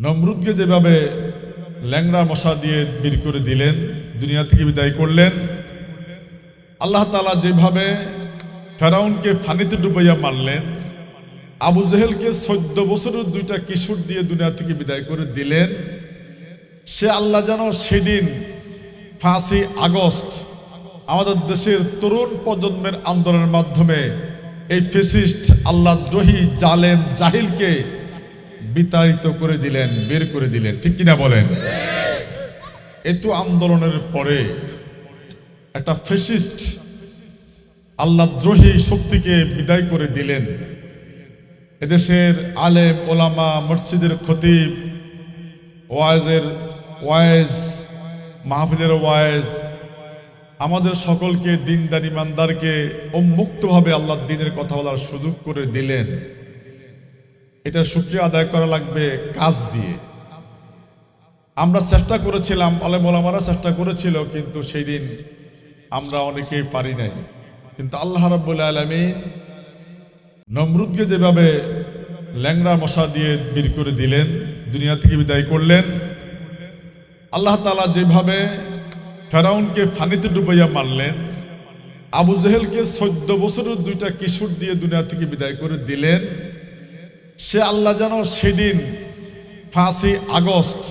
নমরুদকে যেভাবে ল্যাংড়া মশা দিয়ে বের করে দিলেন, দুনিয়া থেকে বিদায় করলেন, আল্লাহ তাআলা যেভাবে ফেরাউনকে ফানিতে ডুবাইয়া মারলেন, আবু জেহেলকে 14 বছরের দুইটা কিশোর দিয়ে দুনিয়া থেকে বিদায় করে দিলেন, সে আল্লাহ যেন সেদিন 5ই আগস্ট আমাদের দেশের তরুণ প্রজন্মের আন্দোলনের মাধ্যমে এই ফ্যাসিস্ট আল্লাহদ্রোহী জালেম জাহিলকে বিতাড়িত করে দিলেন, বের করে দিলেন। ঠিক কিনা বলেন? এত আন্দোলনের পরে একটা ফ্যাসিস্ট আল্লাহদ্রোহী শক্তিকে বিদায় করে দিলেন। এদেশের আলেম ওলামা, মসজিদের খতিব, ওয়াইজ, মাহফিলের ওয়াইজ, আমাদের সকলকে দিনদার ইমানদারকে উন্মুক্তভাবে আল্লাহর দ্বীনের কথা বলার সুযোগ করে দিলেন। এটা শুকরিয়া আদায় করা লাগবে কাজ দিয়ে। আমরা চেষ্টা করেছিলাম, আলেম ওলামারা চেষ্টা করেছিল, কিন্তু সেই দিন আমরা অনেকেই পারি নাই। কিন্তু আল্লাহ রাব্বুল আলামিন নমরুদকে যেভাবে ল্যাংড়া মশা দিয়ে বের করে দিলেন, দুনিয়া থেকে বিদায় করলেন, আল্লাহ তাআলা যেভাবে ফেরাউনকে ফানিতে ডুবাইয়া মারলেন, আবু জেহেলকে 14 বছরের দুইটা কিশোর দিয়ে দুনিয়া থেকে বিদায় করে দিলেন, সে আল্লাহ যেন সেদিন 5ই আগস্ট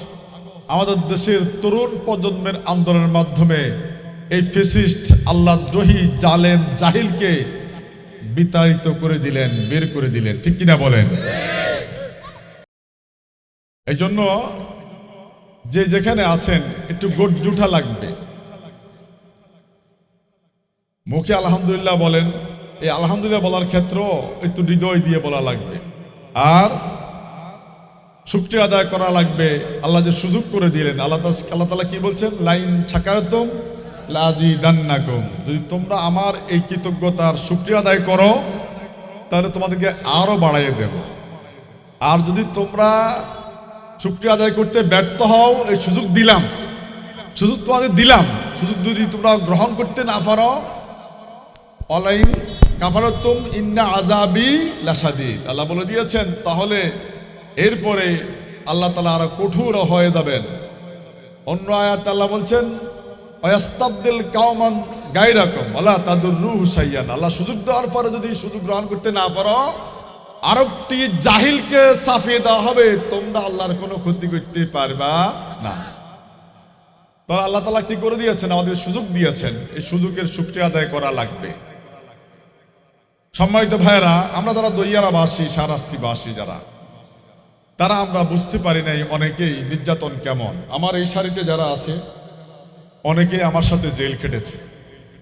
আমাদের দেশের তরুণ প্রজন্মের আন্দোলনের মাধ্যমে এই ফ্যাসিস্ট আল্লাহদ্রোহী জালেম জাহিলকে বিতাড়িত করে দিলেন, বের করে দিলেন। ঠিক কিনা বলেন? এই জন্য যে যেখানে আছেন একটু গর্জে ওঠা লাগবে। মুখে আলহামদুলিল্লাহ বলেন, এই আলহামদুলিল্লাহ বলার ক্ষেত্র একটু হৃদয় দিয়ে বলা লাগবে। আর শুকরিয়া আদায় করা লাগবে আল্লাহ যে সুযোগ করে দিলেন। আল্লাহ তাআলা কি বলছেন? লাইন শাকারতুম লাযিদান্নাকুম, যদি তোমরা আমার এই কৃতজ্ঞতার শুকরিয়া আদায় করো তাহলে তোমাদেরকে আরো বাড়াইয়ে দেব। আর যদি তোমরা শুকরিয়া আদায় করতে ব্যর্থ হও, এই সুযোগ দিলাম, সুযোগ তোমাদের দিলাম, সুযোগ যদি তোমরা গ্রহণ করতে না পারো, অলাইন কাফারাতুম ইন্না আযাবি লাশাদীদ, আল্লাহ বলে দিয়েছেন, তাহলে এরপরে আল্লাহ তাআলা আরো কঠোর হয়ে যাবেন। অন্য আয়াতে আল্লাহ বলছেন ওয়াস্তাবদিল কাওমান গায়রাকুম ওয়ালা তাদুররুহু শাইয়ান, আল্লাহ সুযোগ দেওয়ার পরে যদি সুযোগ গ্রহণ করতে না পারো, আরেকটি জাহিলকে চাপিয়ে দেওয়া হবে, তোমরা আল্লাহর কোনো ক্ষতি করতে পারবা না। তো আল্লাহ তাআলা কি করে দিয়েছেন? আমাদের সুযোগ দিয়েছেন, এই সুযোগের শুকরিয়া আদায় করা লাগবে। সম্মানিত ভাইয়েরা, আমরা যারা দইয়ারাবাসী, শাহরাস্তিবাসী যারা, তারা আমরা বুঝতে পারি নাই অনেকেই নির্যাতন কেমন। আমার এই সারিতে যারা আছে অনেকেই আমার সাথে জেল খেটেছে।